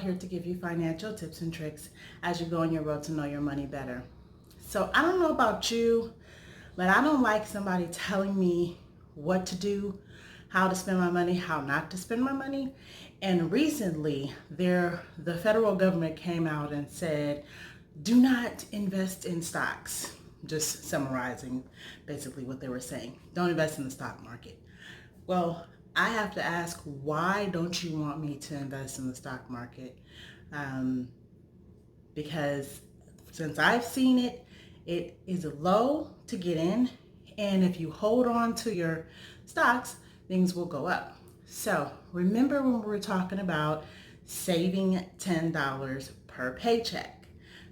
here to give you financial tips and tricks as you go on your road to know your money better. So I don't know about you, but I don't like somebody telling me what to do, how to spend my money, how not to spend my money. And recently, the federal government came out and said, do not invest in stocks. Just summarizing basically what they were saying. Don't invest in the stock market. Well, I have to ask, why don't you want me to invest in the stock market? Um, because since I've seen it, it is low to get in. And if you hold on to your stocks, things will go up. So remember when we were talking about saving $10 per paycheck.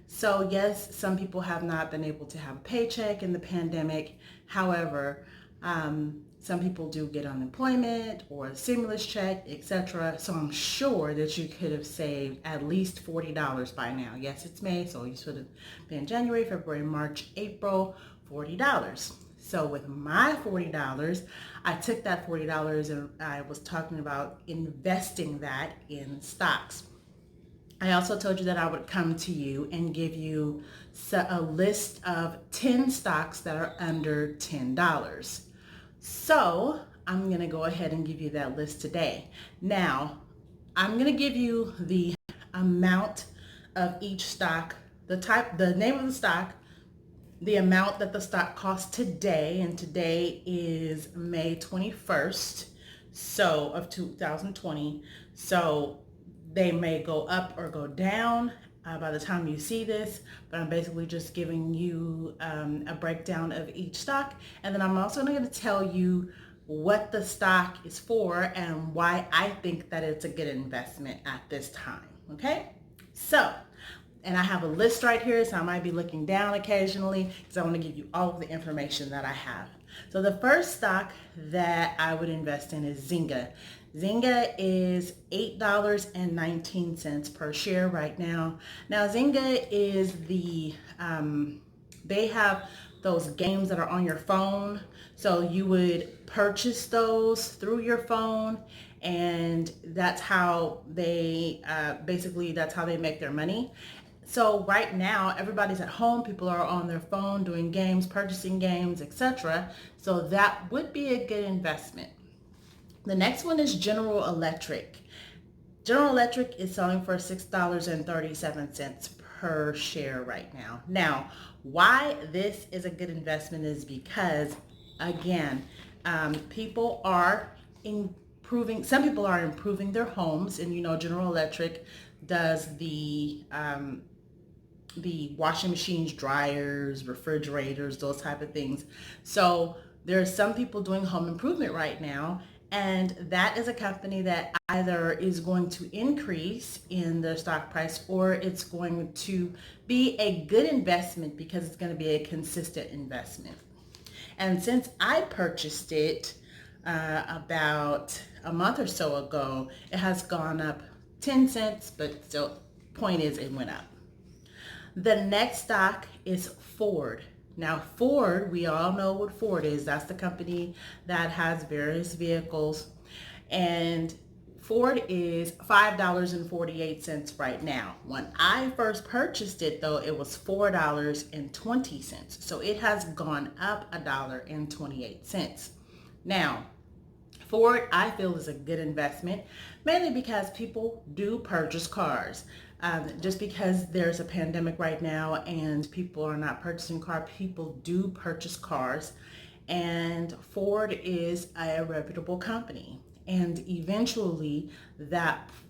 So yes, some people have not been able to have a paycheck in the pandemic. However, some people do get unemployment or a stimulus check, etc. So I'm sure that you could have saved at least $40 by now. Yes, it's May, so you should have been January, February, March, April, $40. So with my $40, I took that $40 and I was talking about investing that in stocks. I also told you that I would come to you and give you a list of 10 stocks that are under $10. So I'm going to go ahead and give you that list today. Now, I'm going to give you the amount of each stock, the name of the stock, the amount that the stock costs today, and today is May 21st, so of 2020. So they may go up or go down by the time you see this, but I'm basically just giving you a breakdown of each stock. And then I'm also going to tell you what the stock is for and why I think that it's a good investment at this time. Okay? So, and I have a list right here, so I might be looking down occasionally because I want to give you all of the information that I have. So the first stock that I would invest in is Zynga. Zynga is $8.19 per share right now. Now Zynga is they have those games that are on your phone. So you would purchase those through your phone, and that's how they, that's how they make their money. So right now, everybody's at home. People are on their phone doing games, purchasing games, etc. So that would be a good investment. The next one is General Electric. General Electric is selling for $6.37 per share right now. Now, why this is a good investment is because, again, some people are improving their homes, and you know General Electric does the washing machines, dryers, refrigerators, those type of things. So there are some people doing home improvement right now, and that is a company that either is going to increase in their stock price or it's going to be a good investment because it's going to be a consistent investment. And since I purchased it about a month or so ago, it has gone up 10 cents, but still, point is it went up. The next stock is Ford. Now Ford, we all know what Ford is. That's the company that has various vehicles. And Ford is $5.48 right now. When I first purchased it though, it was $4.20. So it has gone up $1.28. Now, Ford, I feel, is a good investment, mainly because people do purchase cars. Just because there's a pandemic right now and people are not purchasing cars, people do purchase cars. And Ford is a reputable company. And eventually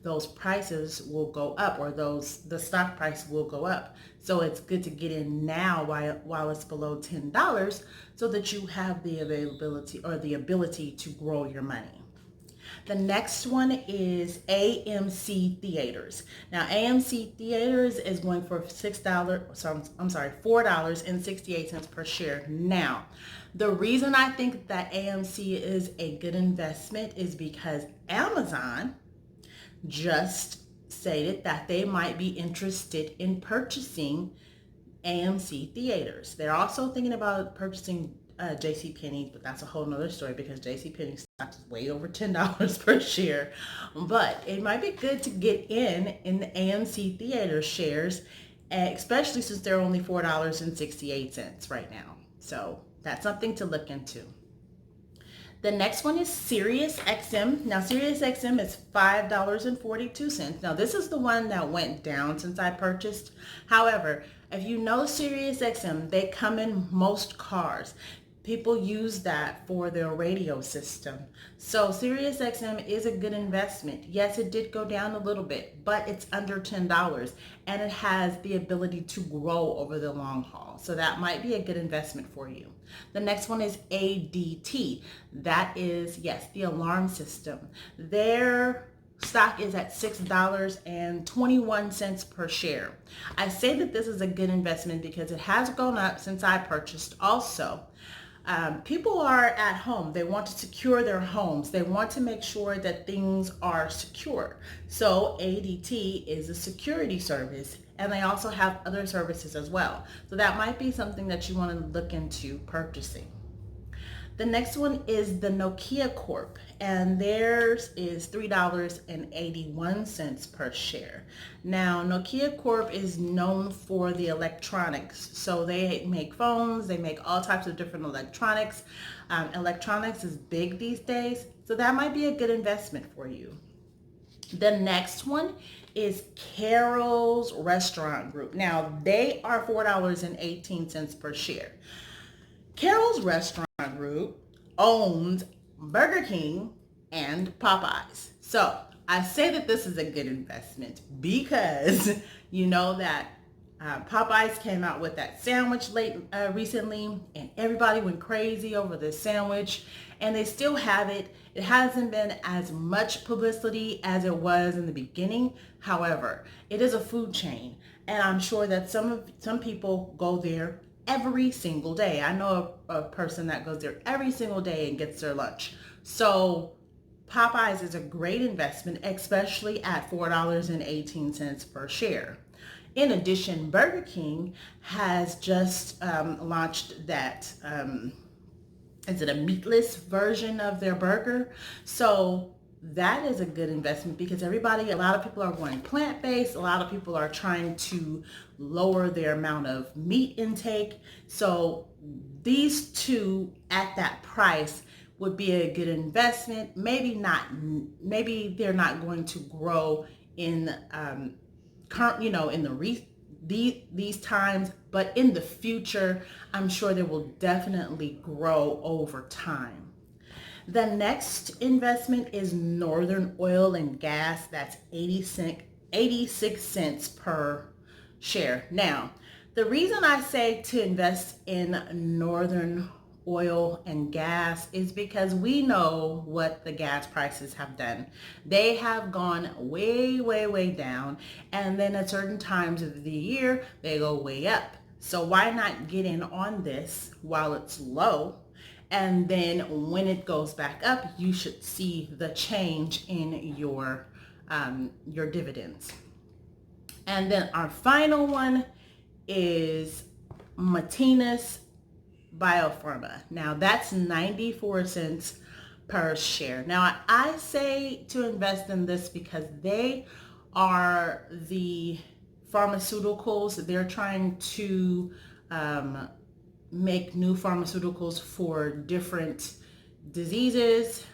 those prices will go up, or the stock price will go up. So it's good to get in now while it's below $10 so that you have the availability or the ability to grow your money. The next one is AMC Theaters. Now AMC Theaters is going for $4.68 per share. Now, the reason I think that AMC is a good investment is because Amazon just stated that they might be interested in purchasing AMC Theaters. They're also thinking about purchasing JCPenney, but that's a whole nother story because JCPenney stock is way over $10 per share. But it might be good to get in the AMC Theater shares, especially since they're only $4.68 right now. So that's something to look into. The next one is SiriusXM. Now, SiriusXM is $5.42. Now, this is the one that went down since I purchased. However, if you know SiriusXM, they come in most cars. People use that for their radio system. So SiriusXM is a good investment. Yes, it did go down a little bit, but it's under $10 and it has the ability to grow over the long haul. So that might be a good investment for you. The next one is ADT. That is, yes, the alarm system. Their stock is at $6.21 per share. I say that this is a good investment because it has gone up since I purchased also. People are at home. They want to secure their homes. They want to make sure that things are secure. So ADT is a security service, and they also have other services as well. So that might be something that you want to look into purchasing. The next one is the Nokia Corp, and theirs is $3.81 per share. Now, Nokia Corp is known for the electronics. So they make phones, they make all types of different electronics. Electronics is big these days, so that might be a good investment for you. The next one is Carol's Restaurant Group. Now, they are $4.18 per share. Carol's Restaurant Group owns Burger King and Popeyes. So I say that this is a good investment because you know that Popeyes came out with that sandwich recently, and everybody went crazy over the sandwich, and they still have it. It hasn't been as much publicity as it was in the beginning. However, it is a food chain, and I'm sure that some people go there every single day. I know a person that goes there every single day and gets their lunch. So Popeyes is a great investment, especially at $4.18 per share. In addition, Burger King has just launched that, is it a meatless version of their burger? So that is a good investment because a lot of people are going plant-based. A lot of people are trying to lower their amount of meat intake. So these two at that price would be a good investment. Maybe they're not going to grow in these times, but in the future, I'm sure they will definitely grow over time. The next investment is Northern Oil and Gas. That's 86 cents per share. Now, the reason I say to invest in Northern Oil and Gas is because we know what the gas prices have done. They have gone way, way, way down. And then at certain times of the year, they go way up. So why not get in on this while it's low? And then when it goes back up, you should see the change in your dividends. And then our final one is Martinez Biopharma. Now that's 94 cents per share. Now I say to invest in this because they are the pharmaceuticals. They're trying to make new pharmaceuticals for different diseases.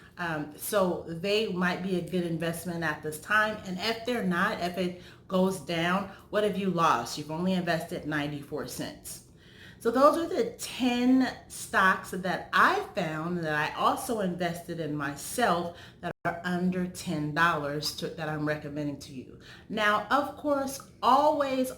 So they might be a good investment at this time. And if they're not, if it goes down, what have you lost? You've only invested 94 cents. So those are the 10 stocks that I found that I also invested in myself that are under $10 that I'm recommending to you. Now, of course, always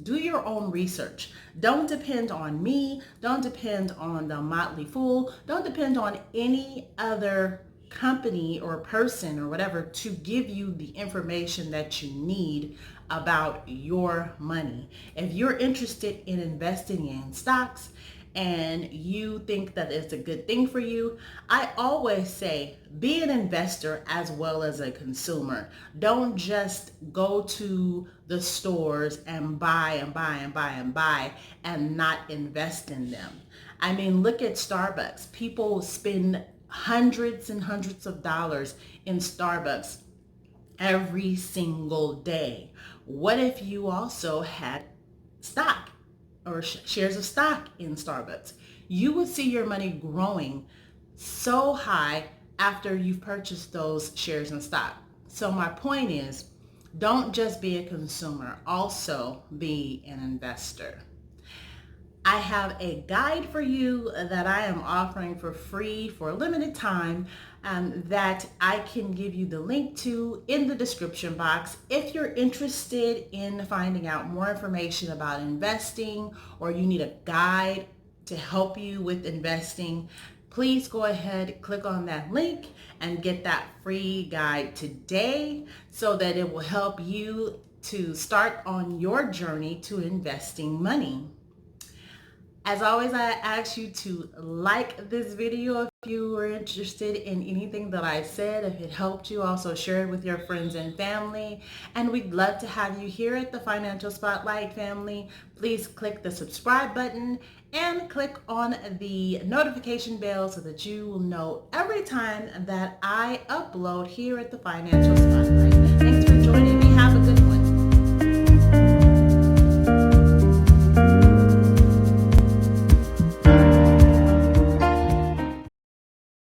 do your own research. Don't depend on me. Don't depend on the Motley Fool. Don't depend on any other company or person or whatever to give you the information that you need about your money. If you're interested in investing in stocks and you think that it's a good thing for you, I always say be an investor as well as a consumer. Don't just go to the stores and buy and buy and buy and buy and not invest in them. I mean, look at Starbucks. People spend hundreds and hundreds of dollars in Starbucks every single day. What if you also had stock or shares of stock in Starbucks? You would see your money growing so high after you've purchased those shares in stock. So my point is, don't just be a consumer, also be an investor. I have a guide for you that I am offering for free for a limited time, that I can give you the link to in the description box. If you're interested in finding out more information about investing, or you need a guide to help you with investing, please go ahead, click on that link and get that free guide today so that it will help you to start on your journey to investing money. As always, I ask you to like this video if you were interested in anything that I said. If it helped you, also share it with your friends and family. And we'd love to have you here at the Financial Spotlight family. Please click the subscribe button and click on the notification bell so that you will know every time that I upload here at the Financial Spotlight.